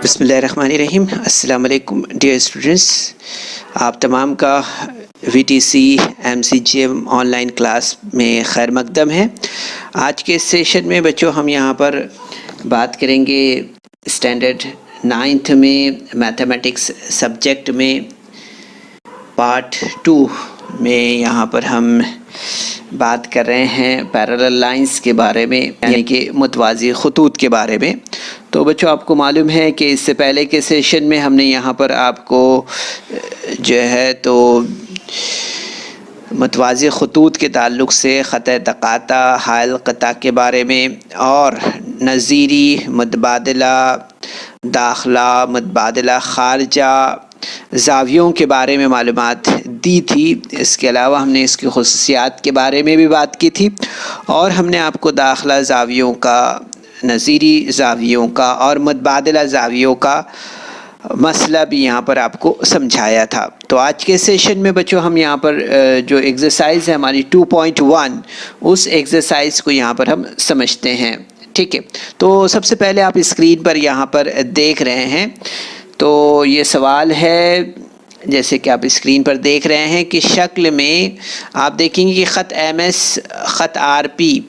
बिस्मिल्लाहिर्रहमानिर्रहीम। अस्सलाम वालेकुम डियर स्टूडेंट्स, आप तमाम का वीटीसी एमसीजीएम ऑनलाइन क्लास में खैर मकदम है। आज के इस सेशन में बच्चों हम यहाँ पर बात करेंगे स्टैंडर्ड 9th में मैथमेटिक्स सब्जेक्ट में पार्ट 2 में यहाँ पर हम बात कर रहे हैं पैरेलल लाइंस के बारे में, यानी कि मुतवाज़ी खतूत के बारे में। तो बच्चों आपको मालूम है कि इससे पहले के सेशन में हमने यहाँ पर आपको जो है तो मुतवाज़ी खतूत के ताल्लुक़ से ख़त तक़ाता हायल क़ता के बारे में और नज़ीरी मुतबादला दाखिला मुतबादला ख़ारजा ज़ावियों के बारे में मालूमात दी थी। इसके अलावा हमने इसकी ख़ुसूसियात के बारे में भी बात की थी और हमने आपको दाखिला ज़ावियों का, नज़ीरी ज़ावियों का और मुतबादला ज़ावियों का मसला भी यहाँ पर आपको समझाया था। तो आज के सेशन में बच्चों हम यहाँ पर जो एक्सरसाइज है हमारी 2.1 उस एक्सरसाइज को यहाँ पर हम समझते हैं। ठीक है, तो सबसे पहले आप स्क्रीन पर यहाँ पर देख रहे हैं, तो ये सवाल है जैसे कि आप स्क्रीन पर देख रहे हैं कि शक्ल में आप देखेंगे कि ख़त MS ख़त RP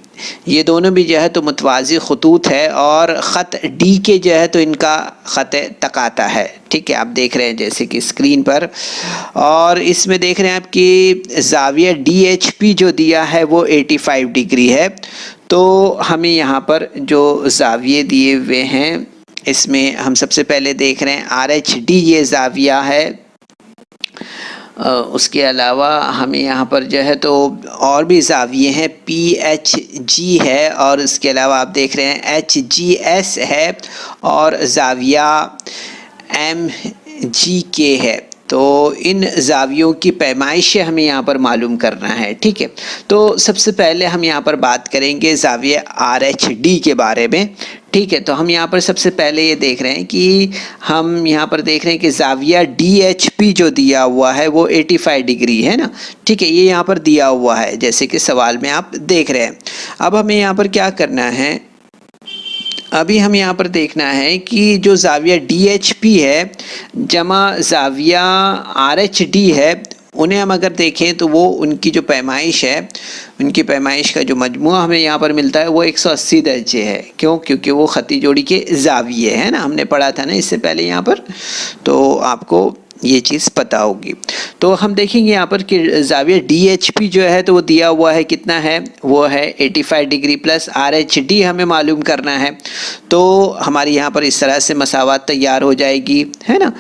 ये दोनों भी जो है तो मुतवाज़ी खतूत है और ख़त DK जो है तो इनका ख़त तक़ाता है। ठीक है, आप देख रहे हैं जैसे कि स्क्रीन पर, और इसमें देख रहे हैं आप कि ज़ाविया DHP जो दिया है वो 85 डिग्री है। तो हमें यहाँ पर जो ज़ाविये दिए हुए हैं इसमें हम सबसे पहले देख रहे हैं RH D ये ज़ाविया है। उसके अलावा हमें यहाँ पर जो है तो और भी ज़ाविये हैं, PHG है और इसके अलावा आप देख रहे हैं HGS है और ज़ाविया MGK है। तो इन ज़ावियों की पैमाइश हमें यहाँ पर मालूम करना है। ठीक है, तो सबसे पहले हम यहाँ पर बात करेंगे ज़ाविया RH D के बारे में। ठीक है, तो हम यहाँ पर सबसे पहले ये देख रहे हैं कि हम यहाँ पर देख रहे हैं कि ज़ाविया DHP जो दिया हुआ है वो 85 डिग्री है ना। ठीक है, ये यहाँ पर दिया हुआ है जैसे कि सवाल में आप देख रहे हैं। अब हमें यहाँ पर क्या करना है, अभी हम यहाँ पर देखना है कि जो ज़ाविया DHP है जमा ज़ाविया RH D है, उन्हें हम अगर देखें तो वो उनकी जो पैमाइश है, उनकी पैमाइश का जो मजमुआ हमें यहाँ पर मिलता है वो 180 दर्जे है। क्यों? क्योंकि वो ख़ती जोड़ी के ज़ाविये है ना, हमने पढ़ा था ना इससे पहले यहाँ पर, तो आपको ये चीज़ पता होगी। तो हम देखेंगे यहाँ पर कि ज़ाविया DHP जो है तो वो दिया हुआ है, कितना है, वो है 85 डिग्री प्लस RH D हमें मालूम करना है। तो हमारी यहाँ पर इस तरह से मसावत तैयार हो जाएगी, है ना।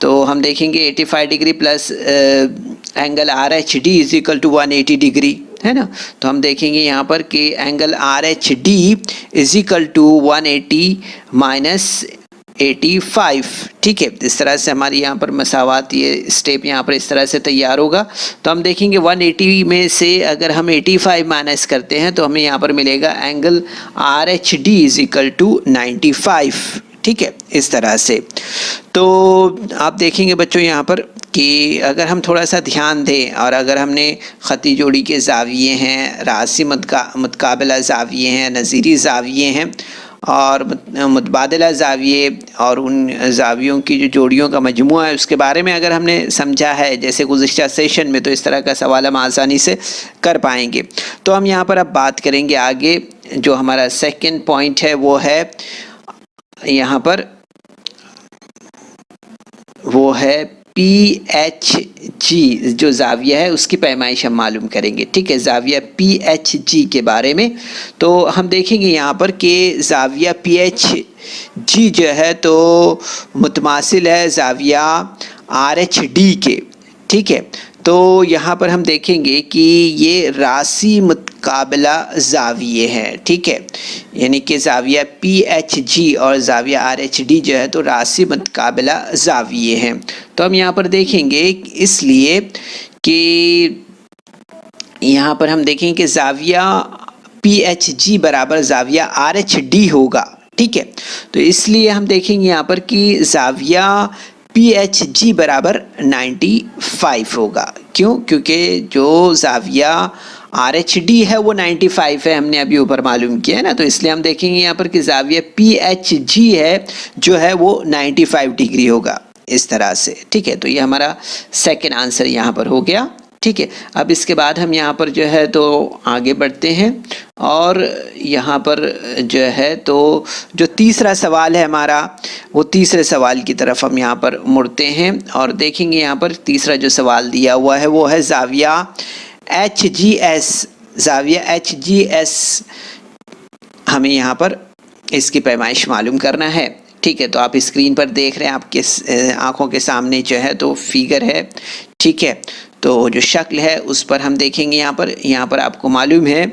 तो हम देखेंगे 85 degree plus angle RH D is equal to 180 degree, है ना। तो हम देखेंगे यहाँ पर कि angle RH D is equal to 180 minus 85। ठीक है, इस तरह से हमारी यहाँ पर मसावात, ये स्टेप यहाँ पर इस तरह से तैयार होगा। तो हम देखेंगे 180 में से अगर हम 85 माइनस करते हैं तो हमें यहाँ पर मिलेगा angle RH D is equal to 95। ठीक है, इस तरह से। तो आप देखेंगे बच्चों यहाँ पर कि अगर हम थोड़ा सा ध्यान दें और अगर हमने ख़ती जोड़ी के ज़ाविये हैं, रासी मुतकाबिला ज़ाविये हैं, नज़ीरी ज़ाविये हैं और मुतबादला ज़ाविये और उन ज़ावियों की जो जोड़ियों का मजमुआ है उसके बारे में अगर हमने समझा है जैसे गुज़िश्ता सेशन में, तो इस तरह का सवाल हम आसानी से कर पाएंगे। तो हम यहाँ पर अब बात करेंगे आगे। जो हमारा सेकंड पॉइंट है वो है यहाँ पर, वो है PHG जो ज़ाविया है उसकी पैमाइश हम मालूम करेंगे। ठीक है, ज़ाविया PHG के बारे में। तो हम देखेंगे यहाँ पर कि ज़ाविया PHG जो है तो मुतमासिल है ज़ाविया RH D के। ठीक है, तो यहाँ पर हम देखेंगे कि ये रासी मुतकाबिला ज़ाविये हैं। ठीक है, यानी कि ज़ाविया PHG और ज़ाविया RH D जो है तो रासी मुतकाबिला ज़ाविये हैं। तो हम यहाँ पर देखेंगे इसलिए कि यहाँ पर हम देखेंगे कि ज़ाविया PHG बराबर ज़ाविया RH D होगा। ठीक है, तो इसलिए हम देखेंगे यहाँ पर कि ज़ाविया PHG बराबर 95 होगा। क्यों? क्योंकि जो ज़ाविया RH D है वो 95 है, हमने अभी ऊपर मालूम किया है ना, तो इसलिए हम देखेंगे यहाँ पर कि ज़ाविया PHG है जो है वो 95 डिग्री होगा इस तरह से, ठीक है। तो ये हमारा सेकेंड आंसर यहाँ पर हो गया, ठीक है। अब इसके बाद हम यहाँ पर जो है तो आगे बढ़ते हैं और यहाँ पर जो है तो जो तीसरा सवाल है हमारा, वो तीसरे सवाल की तरफ हम यहाँ पर मुड़ते हैं और देखेंगे यहाँ पर तीसरा जो सवाल दिया हुआ है वो है ज़ाविया HGS। ज़ाविया HGS हमें यहाँ पर इसकी पैमाइश मालूम करना है, ठीक है। तो आप स्क्रीन पर देख रहे हैं, आपके आँखों के सामने जो है तो फिगर है, ठीक है। तो जो शक्ल है उस पर हम देखेंगे यहाँ पर आपको मालूम है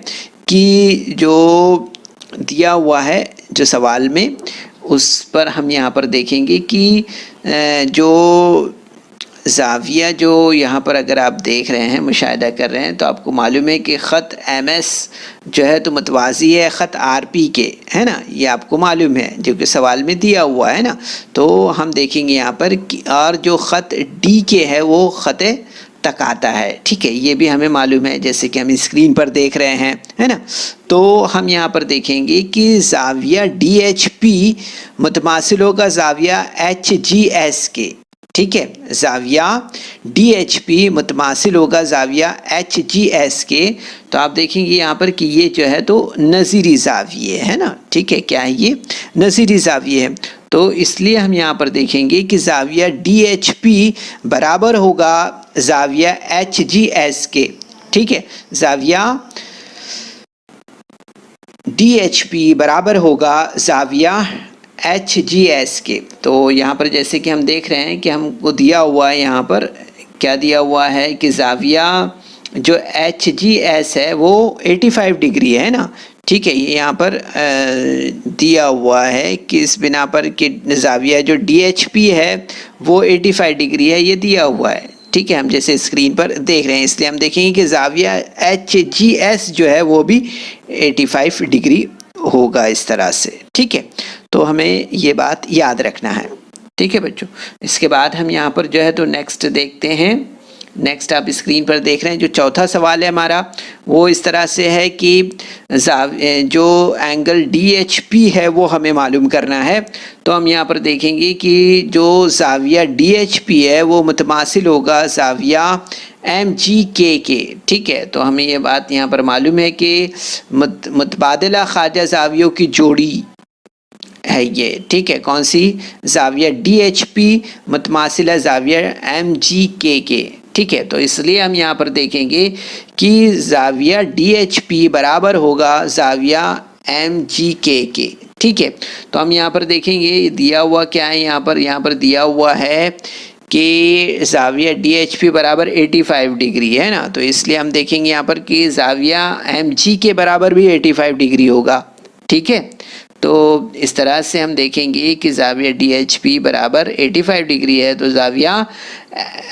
कि जो दिया हुआ है जो सवाल में, उस पर हम यहाँ पर देखेंगे कि जो ज़ाविया जो यहाँ पर अगर आप देख रहे हैं, मुशाहिदा कर रहे हैं, तो आपको मालूम है कि ख़त MS जो है तो मतवाज़ी है ख़त RP के, है ना, ये आपको मालूम है जो कि सवाल में दिया हुआ है ना। तो हम देखेंगे यहाँ पर कि और जो ख़त DK है वो ख़त तकाता है, ठीक है, ये भी हमें मालूम है जैसे कि हम स्क्रीन पर देख रहे हैं, है ना। तो हम यहाँ पर देखेंगे कि ज़ाविया DHP मुतमासिल होगा ज़ाविया HGS के, ठीक है। ज़ाविया DHP मुतमासिल होगा ज़ाविया HGS के। तो आप देखेंगे यहाँ पर कि ये जो है तो नज़ीरी ज़ाविये है ना, ठीक है। क्या है ये? नज़ीरी ज़ाविये है। तो इसलिए हम यहाँ पर देखेंगे कि ज़ाविया DHP बराबर होगा ज़ाविया HGS के, ठीक है। ज़ाविया DHP बराबर होगा ज़ाविया HGS के। तो यहाँ पर जैसे कि हम देख रहे हैं कि हमको दिया हुआ है, यहाँ पर क्या दिया हुआ है कि ज़ाविया जो HGS है वो 85 डिग्री है ना, ठीक है। ये यहाँ पर दिया हुआ है कि इस बिना पर कि ज़ाविया जो DHP है वो 85 डिग्री है, ये दिया हुआ है, ठीक है। हम जैसे स्क्रीन पर देख रहे हैं, इसलिए हम देखेंगे कि ज़ाविया HGS जो है वो भी 85 डिग्री होगा इस तरह से, ठीक है। तो हमें ये बात याद रखना है, ठीक है बच्चों। इसके बाद हम यहाँ पर जो है तो नेक्स्ट देखते हैं। नेक्स्ट आप स्क्रीन पर देख रहे हैं जो चौथा सवाल है हमारा, वो इस तरह से है कि जो एंगल DHP है वो हमें मालूम करना है। तो हम यहाँ पर देखेंगे कि जो ज़ाविया DHP है वो मुतमासिल होगा ज़ाविया MGK के, ठीक है। तो हमें ये बात यहाँ पर मालूम है कि मुतबादिला खाजा ज़ावियों की जोड़ी है ये, ठीक है। कौन सी? ज़ाविया DHP मुतमासिला ज़ाविया MGK के, ठीक है। तो इसलिए हम यहाँ पर देखेंगे कि ज़ाविया DHP बराबर होगा ज़ाविया MGK के, ठीक है। तो हम यहाँ पर देखेंगे दिया हुआ क्या है, यहाँ पर दिया हुआ है कि ज़ाविया DHP बराबर 85 डिग्री है ना। तो इसलिए हम देखेंगे यहाँ पर कि ज़ाविया MGK बराबर भी 85 डिग्री होगा, ठीक है। तो इस तरह से हम देखेंगे कि ज़ाविया DHP बराबर 85 डिग्री है, तो ज़ाविया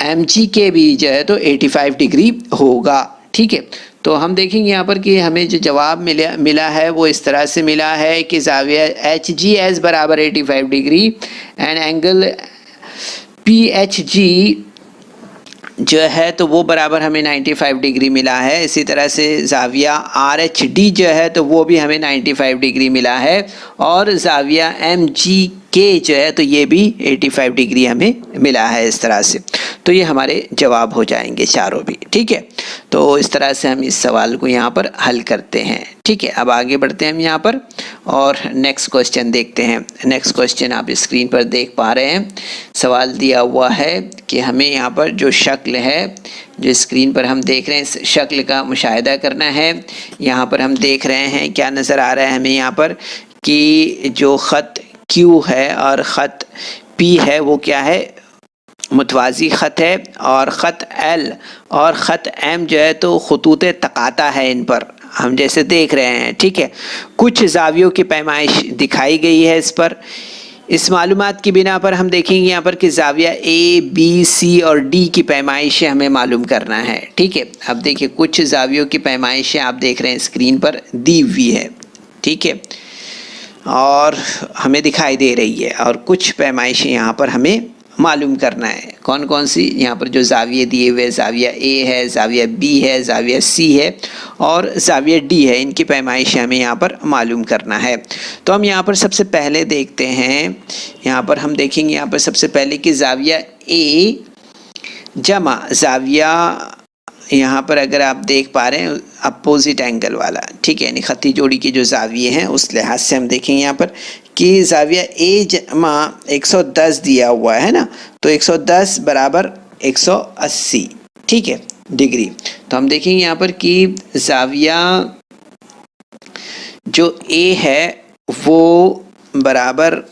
MGK भी जो है तो 85 डिग्री होगा, ठीक है। तो हम देखेंगे यहाँ पर कि हमें जो जवाब मिला है वो इस तरह से मिला है कि ज़ाविया HGS बराबर 85 डिग्री एंड एंगल PHG जो है तो वो बराबर हमें 95 डिग्री मिला है। इसी तरह से ज़ाविया RHD जो है तो वो भी हमें 95 डिग्री मिला है और ज़ाविया MGK जो है तो ये भी 85 डिग्री हमें मिला है इस तरह से। तो ये हमारे जवाब हो जाएंगे चारों भी, ठीक है। तो इस तरह से हम इस सवाल को यहाँ पर हल करते हैं, ठीक है। अब आगे बढ़ते हैं हम यहाँ पर और नेक्स्ट क्वेश्चन देखते हैं। नेक्स्ट क्वेश्चन आप स्क्रीन पर देख पा रहे हैं। सवाल दिया हुआ है कि हमें यहाँ पर जो शक्ल है, जो स्क्रीन पर हम देख रहे हैं, इस शक्ल का मुशाहिदा करना है। यहाँ पर हम देख रहे हैं क्या नज़र आ रहा है हमें यहाँ पर कि जो ख़त Q है और ख़त P है वो क्या है, मुतवाज़ी ख़त है, और ख़त L और ख़त M जो है तो ख़ुतूत तकाता है इन पर, हम जैसे देख रहे हैं, ठीक है। कुछ ज़ावियों की पैमाइश दिखाई गई है इस पर। इस मालूमात की बिना पर हम देखेंगे यहाँ पर कि ज़ाविया A, B, C और D की पैमाइशें हमें मालूम करना है, ठीक है। अब देखिए कुछ ज़ावियों की पैमाइशें आप देख रहे हैं स्क्रीन पर दी हुई है, ठीक है, और हमें दिखाई दे रही है, और कुछ पैमाइशें यहाँ पर हमें मालूम करना है। कौन कौन सी, यहाँ पर जो जाविये दिए हुए जाविया ए है, जाविया बी है, जाविया सी है और जाविया डी है, इनकी पैमाइश हमें यहाँ पर मालूम करना है। तो हम यहाँ पर सबसे पहले देखते हैं, यहाँ पर हम देखेंगे यहाँ पर सबसे पहले कि जाविया ए जमा जाविया, यहाँ पर अगर आप देख पा रहे हैं अपोजिट एंगल वाला, ठीक है, यानी खत्ती जोड़ी की जो जाविये हैं उस लिहाज से हम देखेंगे यहाँ पर कि जाविया ए जमा 110 दिया हुआ है ना, तो 110 बराबर 180, ठीक है, डिग्री। तो हम देखेंगे यहाँ पर कि जाविया जो ए है वो बराबर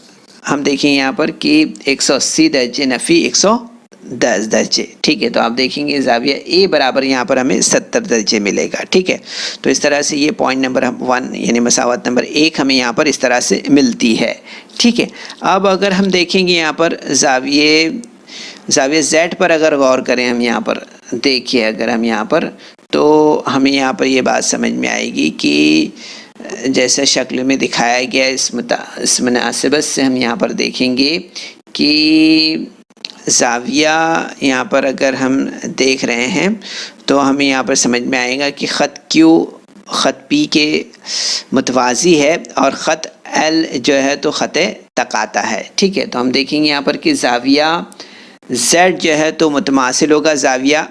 हम देखेंगे यहाँ पर कि 180 दर्जे नफ़ी 110 दर्जे, ठीक है। तो आप देखेंगे जाविया ए बराबर यहाँ पर हमें 70 दर्जे मिलेगा, ठीक है। तो इस तरह से ये पॉइंट नंबर 1 यानी मसावत नंबर 1 हमें यहाँ पर इस तरह से मिलती है, ठीक है। अब अगर हम देखेंगे यहाँ पर जाविया जेड पर अगर गौर करें हम यहाँ पर देखिए, अगर हम यहाँ पर, तो हमें यहाँ पर ये बात समझ में आएगी कि जैसे शक्ल में दिखाया गया इस मुनासिबत से हम यहाँ पर देखेंगे कि जाविया यहाँ पर अगर हम देख रहे हैं तो हमें यहाँ पर समझ में आएगा कि ख़त क्यू ख़त पी के मुतवाज़ी है और ख़त एल जो है तो ख़त तकाता है, ठीक है। तो हम देखेंगे यहाँ पर कि जाविया जेड जो है तो मुतमासिल होगा जाविया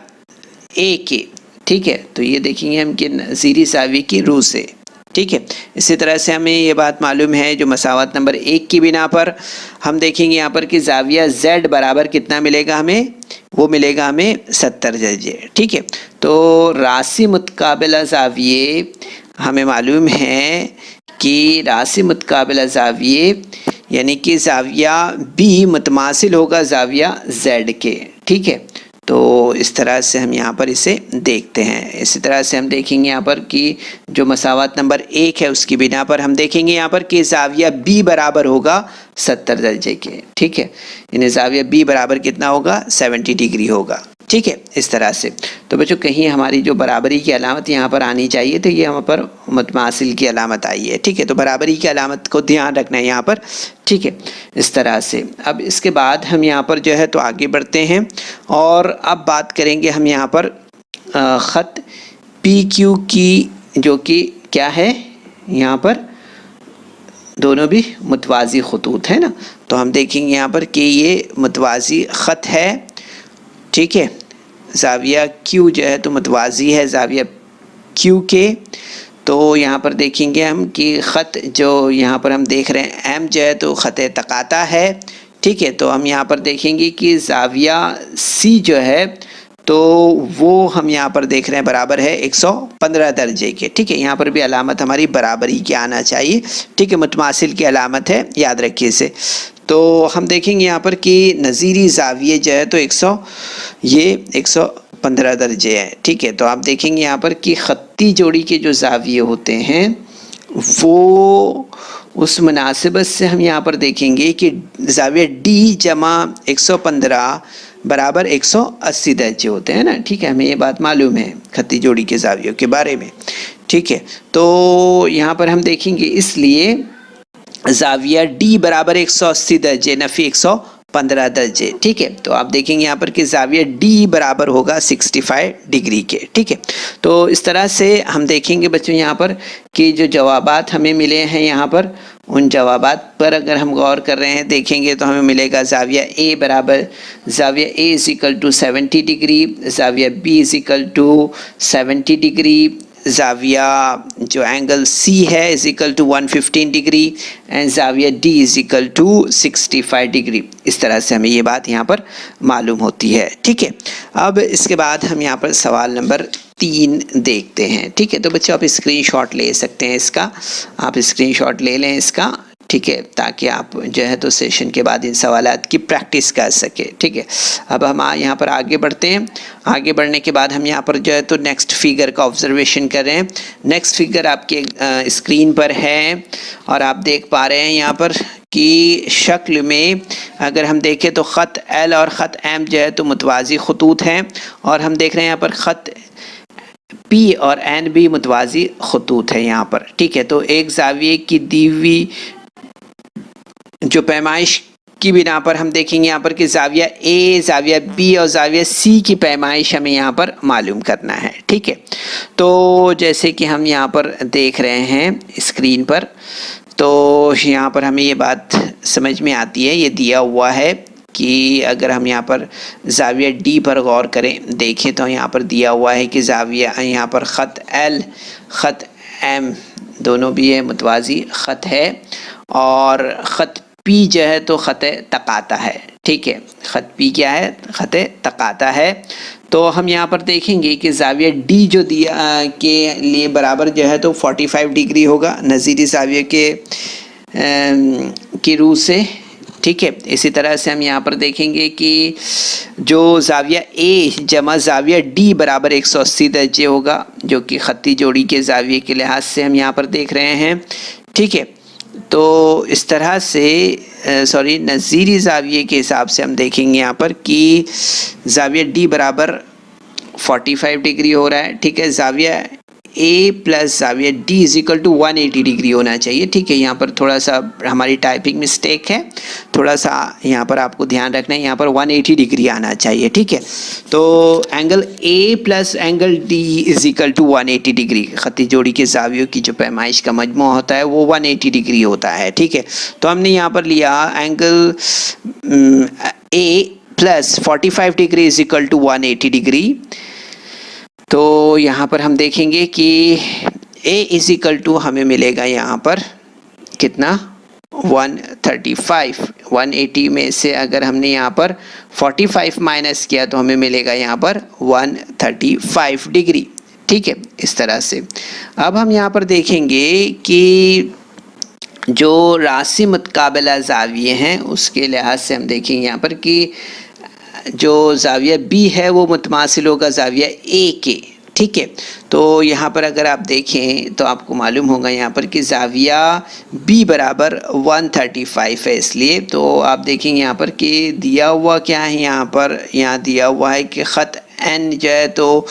ए के, ठीक है। तो ये देखेंगे हम कि नज़ीरी जाविये की रूह से, ठीक है। इसी तरह से हमें ये बात मालूम है जो मसावत नंबर 1 की बिना पर हम देखेंगे यहाँ पर कि जाविया Z बराबर कितना मिलेगा हमें, वो मिलेगा हमें 70 दर्जे, ठीक है। तो रासी मुतकाबिला जाविये हमें मालूम है कि रासी मुतकाबिला जाविये यानी कि जाविया B मुतमासिल होगा जाविया Z के, ठीक है। तो इस तरह से हम यहाँ पर इसे देखते हैं। इसी तरह से हम देखेंगे यहाँ पर कि जो मसावत नंबर 1 है उसकी बिना पर हम देखेंगे यहाँ पर कि जाविया B बराबर होगा 70 दर्जे के, ठीक है। यानी जाविया B बराबर कितना होगा, 70 डिग्री होगा, ठीक है, इस तरह से। तो बच्चों कहीं हमारी जो बराबरी की अलामत यहाँ पर आनी चाहिए, तो ये यहाँ पर मुतमासिल की अलामत आई है, ठीक है। तो बराबरी की अलामत को ध्यान रखना है यहाँ पर, ठीक है, इस तरह से। अब इसके बाद हम यहाँ पर जो है तो आगे बढ़ते हैं और अब बात करेंगे हम यहाँ पर ख़त पी क्यू की, जो कि क्या है, यहाँ पर दोनों भी मुतवाज़ी खतूत है ना। तो हम देखेंगे यहाँ पर कि ये मुतवाज़ी ख़त है, ठीक है। जाविया क्यू जो है तो मुतवाज़ी है जाविया क्यू के। तो यहाँ पर देखेंगे हम कि ख़त जो यहाँ पर हम देख रहे हैं एम जो है तो ख़त तकाता है, ठीक है। तो हम यहाँ पर देखेंगे कि जाविया सी जो है तो वो हम यहाँ पर देख रहे हैं बराबर है 115 दर्जे के, ठीक है। यहाँ पर भी अलामत हमारी बराबरी की आना चाहिए, ठीक है, मुतमासिल की अलामत है, याद रखिए इसे। तो हम देखेंगे यहाँ पर कि नज़ीरी जाविये जो है तो 115 दर्जे है, ठीक है। तो आप देखेंगे यहाँ पर कि ख़त्ती जोड़ी के जो जाविये होते हैं वो उस मुनासिबत से हम यहाँ पर देखेंगे कि जाविया डी जमा 115 बराबर 180 दर्जे होते हैं ना, ठीक है। हमें ये बात मालूम है खत्ती जोड़ी के जावियों के बारे में, ठीक है। तो यहाँ पर हम देखेंगे इसलिए जाविया डी बराबर 180 दर्जे नफ़ी 115 दर्जे, ठीक है। तो आप देखेंगे यहाँ पर कि जाविया डी बराबर होगा 65 डिग्री के, ठीक है। तो इस तरह से हम देखेंगे बच्चों यहाँ पर कि जो जवाबात हमें मिले हैं यहाँ पर, उन जवाबात पर अगर हम गौर कर रहे हैं देखेंगे तो हमें मिलेगा जाविया ए बराबर जाविया A is equal to 70 degree, जाविया B is equal to 70 degree, जाविया जो एंगल सी है is equal to 115 degree and जाविया D is equal to 65 degree. इस तरह से हमें ये बात यहाँ पर मालूम होती है, ठीक है। अब इसके बाद हम यहाँ पर सवाल नंबर 3 देखते हैं, ठीक है। तो बच्चों आप स्क्रीनशॉट ले सकते हैं इसका, आप स्क्रीनशॉट ले लें इसका, ठीक है, ताकि आप जो है तो सेशन के बाद इन सवालात की प्रैक्टिस कर सके, ठीक है। अब हम यहाँ पर आगे बढ़ते हैं। आगे बढ़ने के बाद हम यहाँ पर जो है तो नेक्स्ट फिगर का ऑब्जर्वेशन कर रहे हैं। नेक्स्ट फिगर आपके स्क्रीन पर है और आप देख पा रहे हैं यहाँ पर कि शक्ल में अगर हम देखें तो ख़त एल और ख़त एम जो है तो मुतवाज़ी खतूत हैं और हम देख रहे हैं यहाँ पर ख़त पी और एन भी मुतवाज़ी खतूत है यहाँ पर, ठीक है। तो एक जाविये की दी हुई जो पैमाइश की बिना पर हम देखेंगे यहाँ पर कि ज़ाविया ए, ज़ाविया बी और ज़ाविया सी की पैमाइश हमें यहाँ पर मालूम करना है। ठीक है, तो जैसे कि हम यहाँ पर देख रहे हैं स्क्रीन पर, तो यहाँ पर हमें ये बात समझ में आती है, ये दिया हुआ है कि अगर हम यहाँ पर ज़ाविया डी पर गौर करें, देखें तो यहाँ पर दिया हुआ है कि ज़ाविया यहाँ पर ख़त एल, ख़त एम दोनों भी है, मुतवाज़ी ख़त है, और ख़त पी जो है तो ख़त तकाता है। ठीक है, ख़त पी क्या है? ख़त तकाता है। तो हम यहाँ पर देखेंगे कि ज़ाविया डी जो दिया के लिए बराबर जो है तो 45 डिग्री होगा नज़ीरी ज़ाविया के रूह से। ठीक है, इसी तरह से हम यहाँ पर देखेंगे कि जो ज़ाविया ए जमा ज़ाविया डी बराबर 180 दर्जे होगा, जो कि ख़त्ती जोड़ी के ज़ाविये के लिहाज से हम यहाँ पर देख रहे हैं। ठीक है, तो इस तरह से नज़ीरी ज़ाविये के हिसाब से हम देखेंगे यहाँ पर कि ज़ाविया डी बराबर 45 डिग्री हो रहा है। ठीक है, ज़ाविया ए प्लस ज़ाविया D is equal to 180 degree होना चाहिए। ठीक है, यहाँ पर थोड़ा सा हमारी टाइपिंग मिस्टेक है, थोड़ा सा यहाँ पर आपको ध्यान रखना है, यहाँ पर 180 डिग्री आना चाहिए। ठीक है, तो angle A plus angle D is equal to 180 degree. ख़त्ती जोड़ी के ज़ावियों की जो पैमाइश का मजमू होता है वो 180 डिग्री होता है। ठीक है, तो हमने यहाँ पर लिया angle A plus 45 degree is equal to 180 degree. तो यहाँ पर हम देखेंगे कि a इज इक्वल टू हमें मिलेगा यहाँ पर कितना? 135। 180 में से अगर हमने यहाँ पर 45 माइनस किया तो हमें मिलेगा यहाँ पर 135 डिग्री। ठीक है, इस तरह से अब हम यहाँ पर देखेंगे कि जो रासी मुतकाबिला ज़ाविये हैं उसके लिहाज से हम देखेंगे यहाँ पर कि जो ज़ाविया बी है वो मुतमासिल होगा ज़ाविया ए के। ठीक है, तो यहाँ पर अगर आप देखें तो आपको मालूम होगा यहाँ पर कि ज़ाविया बी बराबर 135 है, इसलिए तो आप देखेंगे यहाँ पर कि दिया हुआ क्या है, यहाँ दिया हुआ है कि ख़त एन जो है तो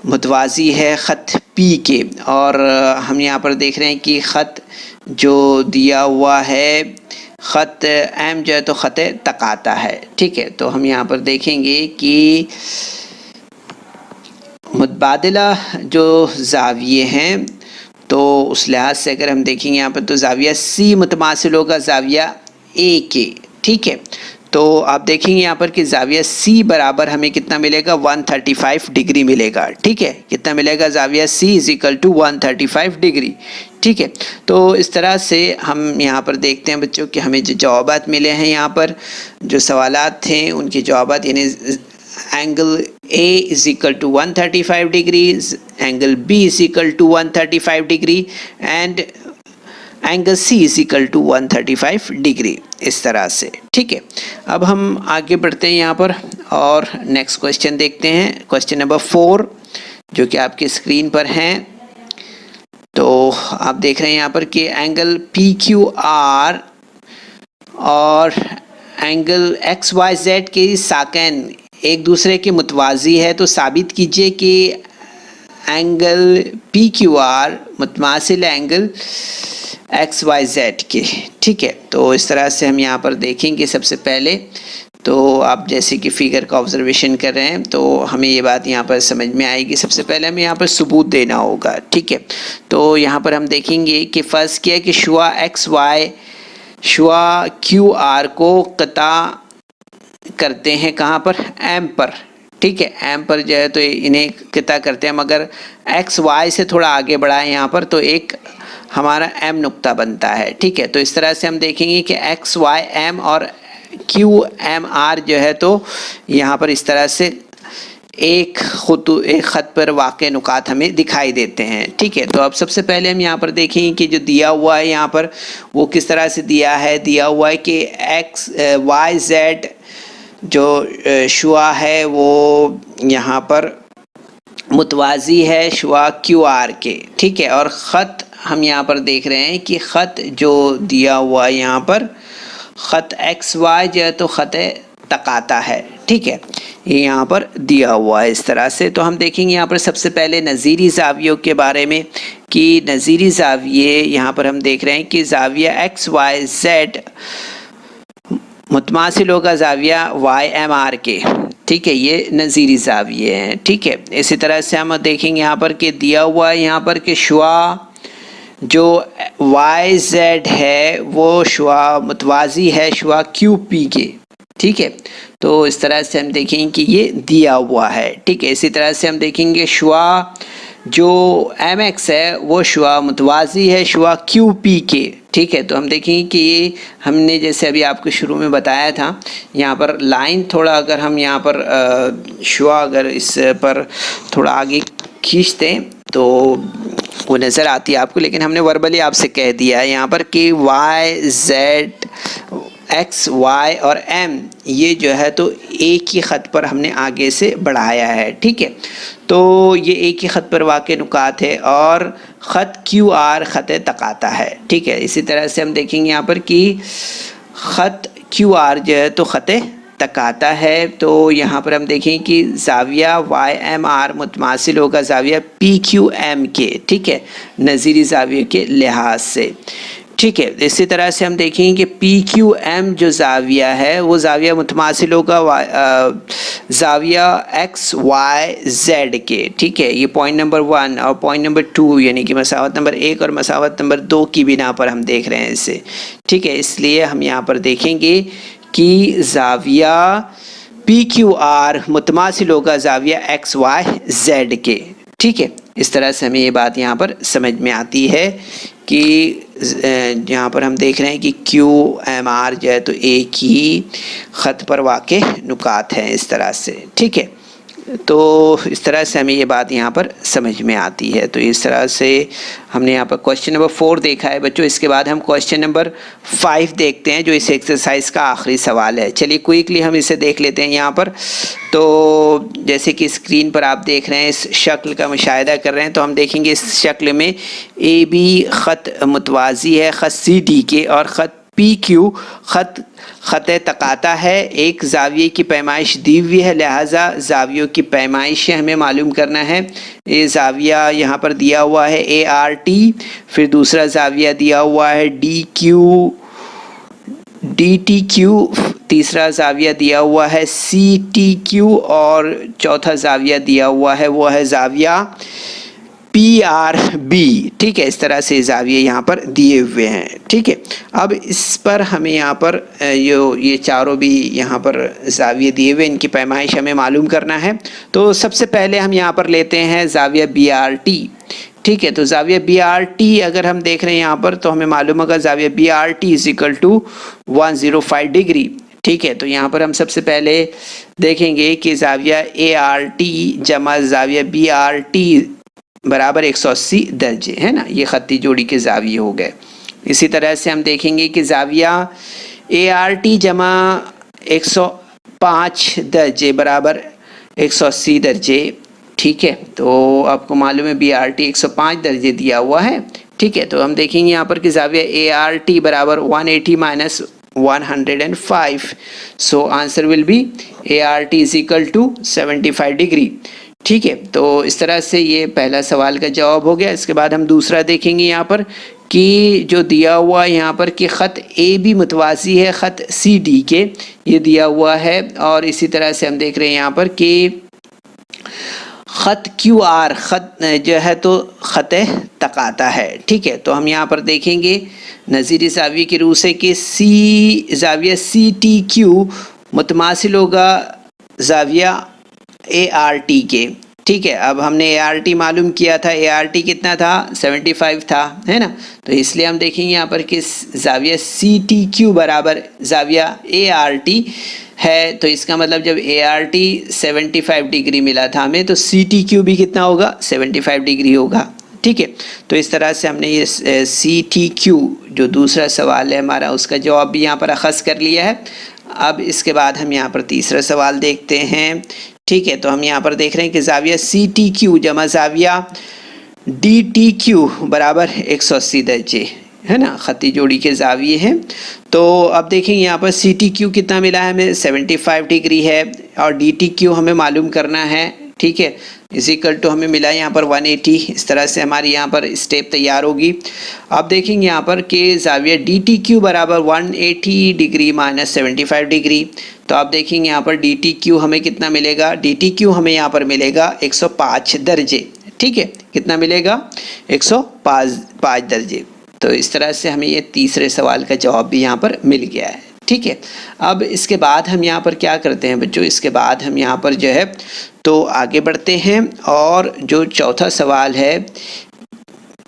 मुतवाज़ी है ख़त पी के, और हम यहाँ पर देख रहे हैं कि ख़त जो दिया हुआ है ख़त एम जो है तो ख़त तकाता है। ठीक है, तो हम यहाँ पर देखेंगे कि मुतबादिला जो ज़ाविये हैं तो उस लिहाज से अगर हम देखेंगे यहाँ पर तो ज़ाविया सी मुतमासिल होगा ज़ाविया ए के। ठीक है, तो आप देखेंगे यहाँ पर कि ज़ाविया सी बराबर हमें कितना मिलेगा? 135 डिग्री मिलेगा। ठीक है, कितना मिलेगा? ज़ाविया सी इज इक्वल टू 135 डिग्री। ठीक है, तो इस तरह से हम यहाँ पर देखते हैं बच्चों कि हमें जो जवाबात मिले हैं यहाँ पर जो सवालात थे उनके जवाबात, यानी angle A is equal to 135 degree, angle B is equal to 135 degree and angle C is equal to 135 degree, इस तरह से। ठीक है, अब हम आगे बढ़ते हैं यहाँ पर और नेक्स्ट क्वेश्चन देखते हैं, क्वेश्चन नंबर 4 जो कि आपके स्क्रीन पर हैं। तो आप देख रहे हैं यहाँ पर कि एंगल पी क्यू आर और एंगल एक्स वाई जेड के साकैन एक दूसरे के मुतवाज़ी है, तो साबित कीजिए कि एंगल पी क्यू आर मुतमासिल एंगल एक्स वाई जेड के। ठीक है, तो इस तरह से हम यहाँ पर देखेंगे। सबसे पहले तो आप जैसे कि फिगर का ऑब्जर्वेशन कर रहे हैं तो हमें ये बात यहाँ पर समझ में आएगी। सबसे पहले हमें यहाँ पर सबूत देना होगा। ठीक है, तो यहाँ पर हम देखेंगे कि फ़र्ज़ किया कि शुआ एक्स वाई शुआ क्यू आर को कता करते हैं कहाँ पर? एम पर। ठीक है, एम पर जो है तो इन्हें कता करते हैं, मगर एक्स वाई से थोड़ा आगे बढ़ा है यहाँ पर तो एक हमारा एम नुक्ता बनता है। ठीक है, तो इस तरह से हम देखेंगे कि एक्स वाई एम और क्यू एम आर जो है तो यहाँ पर इस तरह से एक ख़त पर वाक़े नुकात हमें दिखाई देते हैं। ठीक है, तो अब सबसे पहले हम यहाँ पर देखेंगे कि जो दिया हुआ है यहाँ पर वो किस तरह से दिया हुआ है कि एक्स वाई जेड जो शुआ है वो यहाँ पर मुतवाज़ी है शुआ क्यू आर के। ठीक है, और ख़त हम यहाँ पर देख रहे हैं कि ख़त जो दिया हुआ है यहाँ पर ख़त एक्स वाई जो है तो ख़त तकाता है। ठीक है, ये यहाँ पर दिया हुआ है इस तरह से। तो हम देखेंगे यहाँ पर सबसे पहले नज़ीरी ज़ावियों के बारे में कि नज़ीरी ज़ाविये यहाँ पर हम देख रहे हैं कि ज़ाविया एक्स वाई जेड मुतमासिल होगा ज़ाविया YMR के, ठीक है, ये नज़ीरी ज़ाविये हैं, ठीक है। इसी तरह से हम देखेंगे यहाँ पर कि दिया हुआ है यहाँ पर कि शुआ जो YZ है वो शुआ मुतवाज़ी है शुआ QP के, ठीक है। तो इस तरह से हम देखेंगे कि ये दिया हुआ है, ठीक है। इसी तरह से हम देखेंगे शुआ जो MX है वो शुआ मुतवाज़ी है शुआ QP के, ठीक है। तो हम देखेंगे कि ये हमने जैसे अभी आपको शुरू में बताया था, यहाँ पर लाइन थोड़ा अगर हम यहाँ पर शुआ अगर इस पर थोड़ा आगे खींचते हैं तो वो नज़र आती है आपको, लेकिन हमने वर्बली आपसे कह दिया है यहाँ पर कि Y Z X Y और M ये जो है तो एक ही ख़त पर हमने आगे से बढ़ाया है, ठीक है। तो ये एक ही ख़त पर वाक़े नुकात है और ख़त QR ख़त तकाता है, ठीक है। इसी तरह से हम देखेंगे यहाँ पर कि ख़त QR जो है तो ख़त तकाता है। तो यहाँ पर हम देखें कि ज़ाविया YMR मुतमासिल होगा ज़ाविया PQM के, ठीक है, नज़ीरी ज़ाविये के लिहाज से, ठीक है। इसी तरह से हम देखेंगे कि PQM जो ज़ाविया है वो ज़ाविया मुतमासिल होगा ज़ाविया XYZ के, ठीक है। ये पॉइंट नंबर 1 और पॉइंट नंबर 2 यानी कि मसावत नंबर 1 और मसावत नंबर 2 की बिना पर हम देख रहे हैं इसे, ठीक है। इसलिए हम यहाँ पर देखेंगे कि ज़ाविया PQR मुतमासिल होगा ज़ाविया XYZ के, ठीक है। इस तरह से हमें ये बात यहाँ पर समझ में आती है कि यहाँ पर हम देख रहे हैं कि QMR जो है तो एक ही ख़त पर वाक़े नुकात हैं इस तरह से, ठीक है। तो इस तरह से हमें ये बात यहाँ पर समझ में आती है। तो इस तरह से हमने यहाँ पर क्वेश्चन नंबर 4 देखा है बच्चों। इसके बाद हम क्वेश्चन नंबर 5 देखते हैं जो इस एक्सरसाइज का आखिरी सवाल है। चलिए क्विकली हम इसे देख लेते हैं यहाँ पर। तो जैसे कि स्क्रीन पर आप देख रहे हैं, इस शक्ल का मुशाहिदा कर रहे हैं, तो हम देखेंगे इस शक्ल में AB ख़त मुतवाज़ी है ख़त CD के और ख़त PQ ख़त तकाता है। एक ज़ाविये की पैमाइश दी हुई है, लिहाजा ज़ावियों की पैमाइशें हमें मालूम करना है। ये ज़ाविया यहाँ पर दिया हुआ है ART, फिर दूसरा ज़ाविया दिया हुआ है DTQ, तीसरा ज़ाविया दिया हुआ है CTQ और चौथा ज़ाविया दिया हुआ है वो है ज़ाविया PRB, ठीक है। इस तरह से ज़ाविये यहाँ पर दिए हुए हैं, ठीक है। अब इस पर हमें यहाँ पर ये चारों भी यहाँ पर ज़ाविये दिए हुए, इनकी पैमाइश हमें मालूम करना है। तो सबसे पहले हम यहाँ पर लेते हैं ज़ाविया BRT, ठीक है। तो ज़ाविया BRT अगर हम देख रहे हैं यहाँ पर तो हमें मालूम होगा ज़ाविया BRT = 105 डिग्री, ठीक है। तो यहाँ पर हम सबसे पहले देखेंगे कि ज़ाविया ART जमा ज़ाविया BRT बराबर 180 दर्जे है ना, ये ख़त्ती जोड़ी के ज़ाविये हो गए। इसी तरह से हम देखेंगे कि ज़ाविया ART जमा 105 दर्जे बराबर 180 दर्जे, ठीक है। तो आपको मालूम है BRT 105 दर्जे दिया हुआ है, ठीक है। तो हम देखेंगे यहाँ पर कि ज़ाविया ART बराबर 180 - 105, so answer will be ART = 75 degree, ठीक है। तो इस तरह से ये पहला सवाल का जवाब हो गया। इसके बाद हम दूसरा देखेंगे यहाँ पर कि जो दिया हुआ यहाँ पर कि ख़त AB मुतवाज़ी है ख़त CD के, ये दिया हुआ है। और इसी तरह से हम देख रहे हैं यहाँ पर कि ख़त QR ख़त जो है तो ख़त तकाता है, ठीक है। तो हम यहाँ पर देखेंगे नज़ीरी ज़ाविये की रूह से कि ज़ाविया CTQ मुतमासिल होगा ज़ाविया ART के, ठीक है। अब हमने ART मालूम किया था, ART कितना था 75 था, है ना। तो इसलिए हम देखेंगे यहाँ पर कि ज़ाविया CTQ बराबर ज़ाविया ART है। तो इसका मतलब जब ART 75 डिग्री मिला था हमें तो CTQ भी कितना होगा 75 डिग्री होगा, ठीक है। तो इस तरह से हमने ये CTQ जो दूसरा सवाल है हमारा उसका जवाब भी यहाँ पर अख़ज़ कर लिया है। अब इसके बाद हम यहाँ पर तीसरा सवाल देखते हैं, ठीक है। तो हम यहाँ पर देख रहे हैं कि ज़ाविया CTQ जमा ज़ाविया DTQ बराबर 180 दर्जे है ना, ख़त्ती जोड़ी के ज़ाविये हैं। तो अब देखेंगे यहाँ पर CTQ कितना मिला है हमें 75 डिग्री है और DTQ हमें मालूम करना है, ठीक है, इज इक्वल टू हमें मिला यहाँ पर 180। इस तरह से हमारी यहाँ पर स्टेप तैयार होगी। आप देखेंगे यहाँ पर कि ज़ाविया डी टी क्यू बराबर 180 डिग्री माइनस 75 डिग्री। तो आप देखेंगे यहाँ पर डी टी क्यू हमें कितना मिलेगा, डी टी क्यू हमें यहाँ पर मिलेगा 105 दर्जे। ठीक है, कितना मिलेगा, 105 दर्जे। तो इस तरह से हमें ये तीसरे सवाल का जवाब भी यहाँ पर मिल गया है। ठीक है, अब इसके बाद हम यहाँ पर क्या करते हैं बच्चों, इसके बाद हम यहाँ पर जो है तो आगे बढ़ते हैं और जो चौथा सवाल है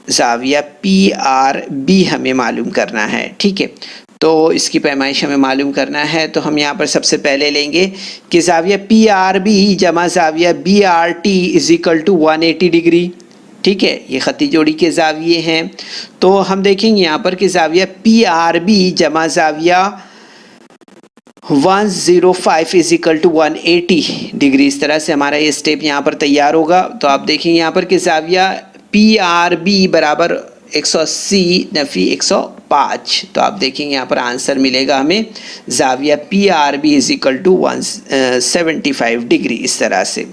ज़ाविया पी आर बी हमें मालूम करना है। ठीक है, तो इसकी पैमाइश हमें मालूम करना है। तो हम यहाँ पर सबसे पहले लेंगे कि ज़ाविया पी आर बी जमा ज़ाविया B R T is equal to 180 degree. ठीक है, ये ख़ती जोड़ी के ज़ाविये हैं। तो हम देखेंगे यहाँ पर कि ज़ाविया पी आर बी जमा ज़ाविया 105 इज इक्वल टू 180 डिग्री। इस तरह से हमारा ये स्टेप यहाँ पर तैयार होगा। तो आप देखेंगे यहाँ पर कि ज़ाविया पी आर बी बराबर 180 नफ़ी 105। तो आप देखेंगे यहाँ पर आंसर मिलेगा हमें ज़ाविया P R B is equal to 175 degree. इस तरह से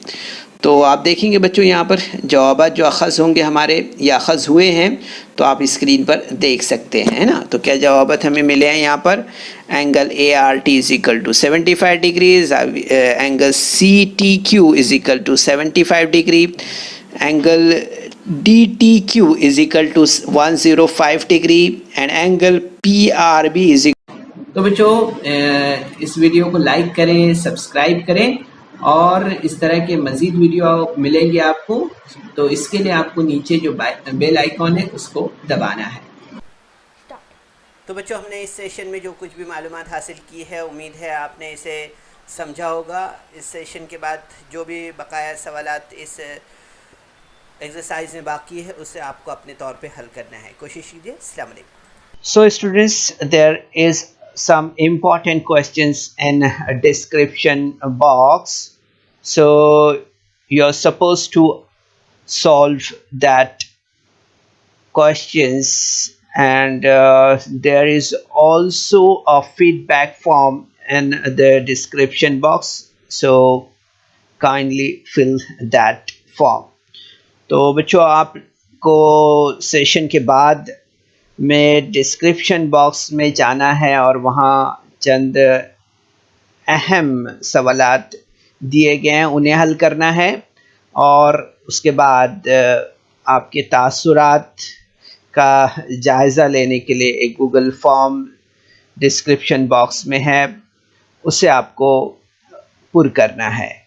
तो आप देखेंगे बच्चों यहाँ पर जवाब जो अख़ज़ होंगे हमारे या अख़ज़ हुए हैं तो आप स्क्रीन पर देख सकते हैं, है ना। तो क्या जवाब हमें मिले हैं यहाँ पर, angle A R T is equal to 75 degree, angle C T Q is equal to 75 degree, angle D T Q is equal to 105 degree and angle P R B is. तो बच्चों इस वीडियो को like करें, subscribe करें और इस तरह के मज़ीद वीडियो मिलेंगे आपको। तो इसके लिए आपको नीचे जो बेल आइकॉन है उसको दबाना है। तो बच्चों हमने इस सेशन में जो कुछ भी मालूमात हासिल की है, उम्मीद है आपने इसे समझा होगा। इस सेशन के बाद जो भी बकाया सवालात इस एक्सरसाइज में बाकी है उसे आपको अपने तौर पे हल करना है, कोशिश कीजिए। अस्सलाम वालेकुम। So students, there is some important questions in a description box, so you're supposed to solve that questions, and there is also a feedback form in the description box, so kindly fill that form. तो बच्चों आपको session के बाद में description box में जाना है और वहाँ चंद अहम सवालात दिए गए हैं, उन्हें हल करना है। और उसके बाद आपके तासुरात का जायज़ा लेने के लिए एक गूगल फॉर्म डिस्क्रिप्शन बॉक्स में है, उसे आपको पुर करना है।